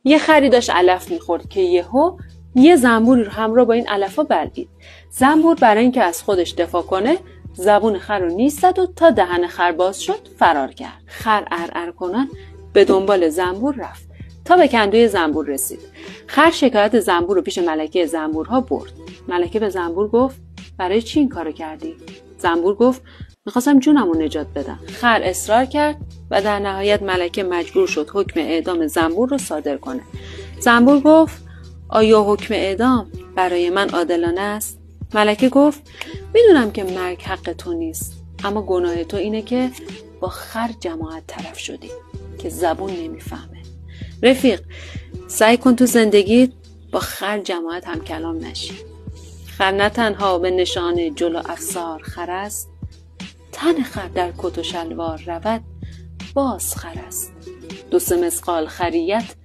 یه خری داشت علف میخورد که یه زنبور همراه با این علفا بلعید. زنبور برای اینکه از خودش دفاع کنه زبون خر رو نیست زد و تا دهن خر باز شد فرار کرد. خر ارعر کنان به دنبال زنبور رفت تا به کندوی زنبور رسید. خر شکایت زنبور رو پیش ملکه زنبورها برد. ملکه به زنبور گفت برای چی این کارو کردی؟ زنبور گفت میخواستم جونمو نجات بدم. خر اصرار کرد و در نهایت ملکه مجبور شد حکم اعدام زنبور رو صادر کنه. زنبور گفت آیا حکم اعدام برای من عادلانه است؟ ملکه گفت میدونم که مرگ حق تو نیست، اما گناه تو اینه که با خر جماعت طرف شدی که زبون نمیفهمه. رفیق، سعی کن تو زندگیت با خر جماعت هم کلام نشی. خر نه تنها به نشان جلو افسار خر است، تن خر در کت و شلوار رود باز خر است. 2 مثقال خریت